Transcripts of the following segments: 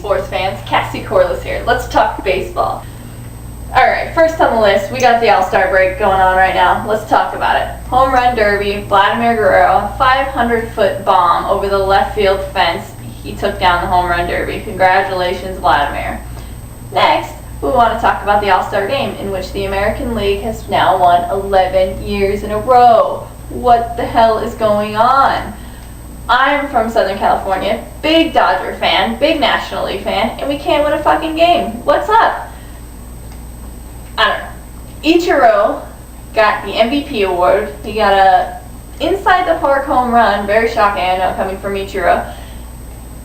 sports fans, Cassie Corliss here. Let's talk baseball. Alright, first on the list, we got the All-Star break going on right now. Let's talk about it. Home run derby, Vladimir Guerrero, a 500-foot bomb over the left field fence. He took down the home run derby. Congratulations, Vladimir. Next, we want to talk about the All-Star game, in which the American League has now won 11 years in a row. What the hell is going on? I'm from Southern California, big Dodger fan, big National League fan, and we can't win a fucking game. What's up? I don't know. Ichiro got the MVP award. He got a inside the park home run. Very shocking, I know, coming from Ichiro.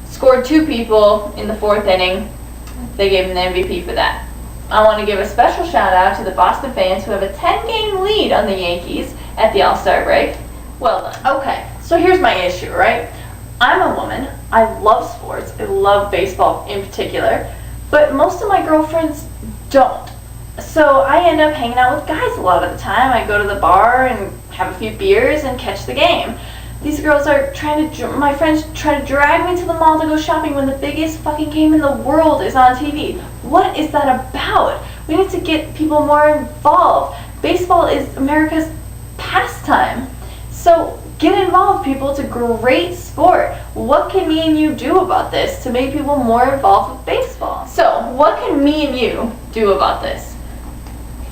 Scored 2 people in the 4th inning. They gave him the MVP for that. I want to give a special shout out to the Boston fans who have a 10-game lead on the Yankees at the All-Star break. Well done. Okay, so here's my issue, right? I'm a woman. I love sports. I love baseball in particular. But most of my girlfriends don't. So I end up hanging out with guys a lot of the time. I go to the bar and have a few beers and catch the game. These girls are my friends try to drag me to the mall to go shopping when the biggest fucking game in the world is on TV. What is that about? We need to get people more involved. Baseball is America's pastime. So get involved, people. It's a great sport. What can me and you do about this to make people more involved with baseball? So what can me and you do about this?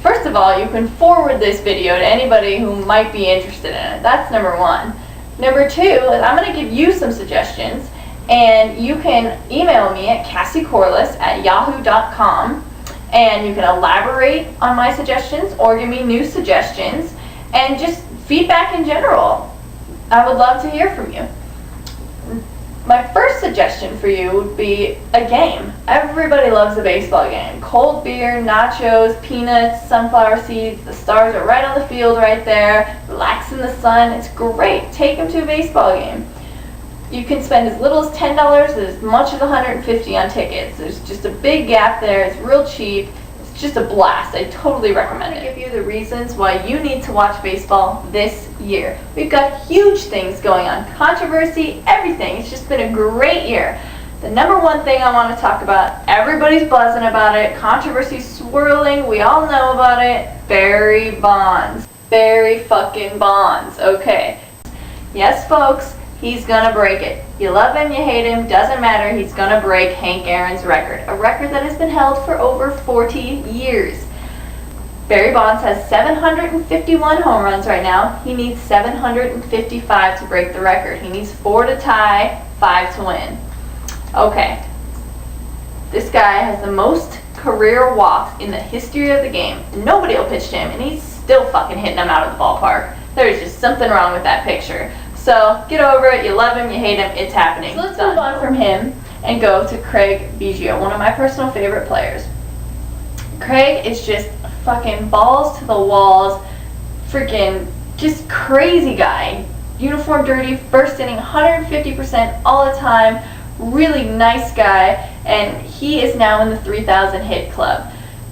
First of all, you can forward this video to anybody who might be interested in it. That's number 1. Number 2 is I'm going to give you some suggestions, and you can email me at cassiecorliss@yahoo.com, and you can elaborate on my suggestions or give me new suggestions and just feedback in general. I would love to hear from you. My first suggestion for you would be a game. Everybody loves a baseball game. Cold beer, nachos, peanuts, sunflower seeds. The stars are right on the field right there. Relax in the sun. It's great. Take them to a baseball game. You can spend as little as $10 as much as $150 on tickets. There's just a big gap there. It's real cheap. It's just a blast. I totally recommend it. I'm going to give you the reasons why you need to watch baseball this year. We've got huge things going on. Controversy, everything. It's just been a great year. The number 1 thing I want to talk about, everybody's buzzing about it, controversy swirling, we all know about it, Barry Bonds. Barry fucking Bonds, okay. Yes, folks, he's gonna break it. You love him, you hate him, doesn't matter, he's gonna break Hank Aaron's record. A record that has been held for over 40 years. Barry Bonds has 751 home runs right now. He needs 755 to break the record. He needs 4 to tie, 5 to win. Okay. This guy has the most career walks in the history of the game. Nobody will pitch to him, and he's still fucking hitting them out of the ballpark. There's just something wrong with that picture. So get over it. You love him, you hate him. It's happening. So let's move on from him and go to Craig Biggio, one of my personal favorite players. Craig is just fucking balls to the walls, freaking just crazy guy. Uniform dirty, first inning, 150% all the time. Really nice guy, and he is now in the 3,000 hit club.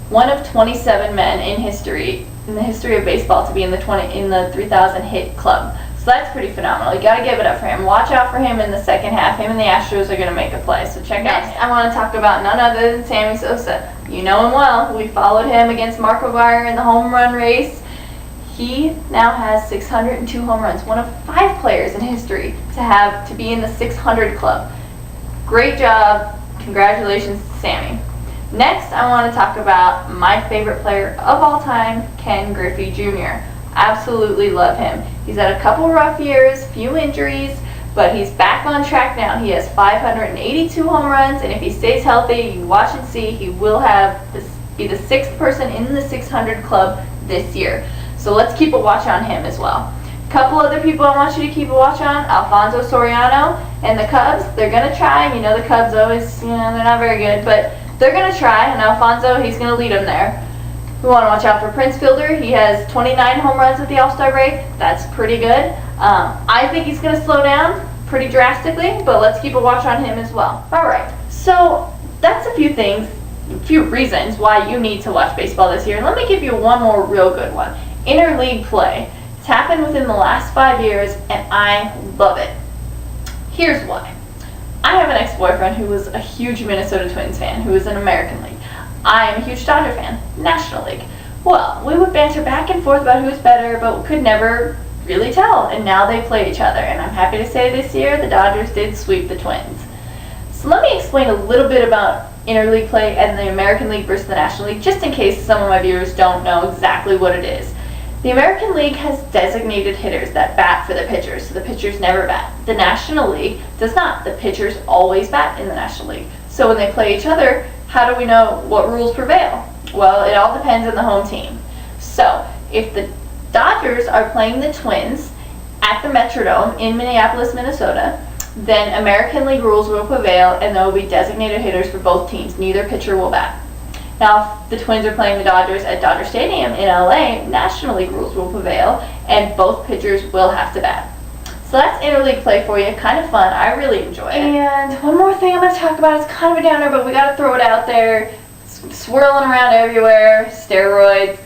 One of 27 men in the history of baseball to be in the 3,000 hit club. So that's pretty phenomenal. You gotta give it up for him. Watch out for him in the second half. Him and the Astros are gonna make a play. So check out. Next, I want to talk about none other than Sammy Sosa. You know him well. We followed him against Mark McGwire in the home run race. He now has 602 home runs. One of 5 players in history to be in the 600 club. Great job. Congratulations to Sammy. Next, I want to talk about my favorite player of all time, Ken Griffey Jr. Absolutely love him. He's had a couple rough years, few injuries, but he's back on track now. He has 582 home runs, and if he stays healthy, you watch and see, he will be the 6th person in the 600 club this year. So let's keep a watch on him as well. Couple other people I want you to keep a watch on. Alfonso Soriano and the Cubs. They're going to try. You know the Cubs always, they're not very good, but they're going to try, and Alfonso, he's going to lead them there. We want to watch out for Prince Fielder. He has 29 home runs at the All-Star break. That's pretty good. I think he's going to slow down pretty drastically, but let's keep a watch on him as well. All right, so that's a few things, a few reasons why you need to watch baseball this year. And let me give you one more real good one. Interleague play. It's happened within the last 5 years, and I love it. Here's why. I have an ex-boyfriend who was a huge Minnesota Twins fan, who was in American League. I am a huge Dodger fan, National League. Well, we would banter back and forth about who's better, but could never really tell, and now they play each other, and I'm happy to say this year the Dodgers did sweep the Twins. So let me explain a little bit about interleague play and the American League versus the National League, just in case some of my viewers don't know exactly what it is. The American League has designated hitters that bat for the pitchers, so the pitchers never bat. The National League does not. The pitchers always bat in the National League. So when they play each other, how do we know what rules prevail? Well, it all depends on the home team. So if the Dodgers are playing the Twins at the Metrodome in Minneapolis, Minnesota, then American League rules will prevail and there will be designated hitters for both teams. Neither pitcher will bat. Now, if the Twins are playing the Dodgers at Dodger Stadium in LA, National League rules will prevail and both pitchers will have to bat. So that's interleague play for you. Kind of fun. I really enjoy it. And one more thing I'm going to talk about is kind of a downer, but we got to throw it out there. It's swirling around everywhere. Steroids.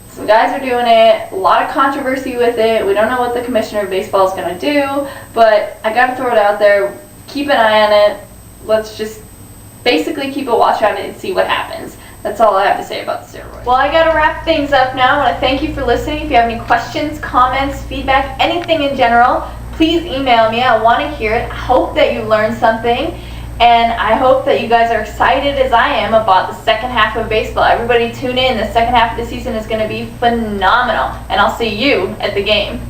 Some guys are doing it. A lot of controversy with it. We don't know what the commissioner of baseball is going to do, but I got to throw it out there. Keep an eye on it. Let's just basically keep a watch on it and see what happens. That's all I have to say about the steroids. Well, I gotta wrap things up now. I want to thank you for listening. If you have any questions, comments, feedback, anything in general, please email me. I want to hear it. I hope that you learned something, and I hope that you guys are excited as I am about the second half of baseball. Everybody tune in. The second half of the season is going to be phenomenal, and I'll see you at the game.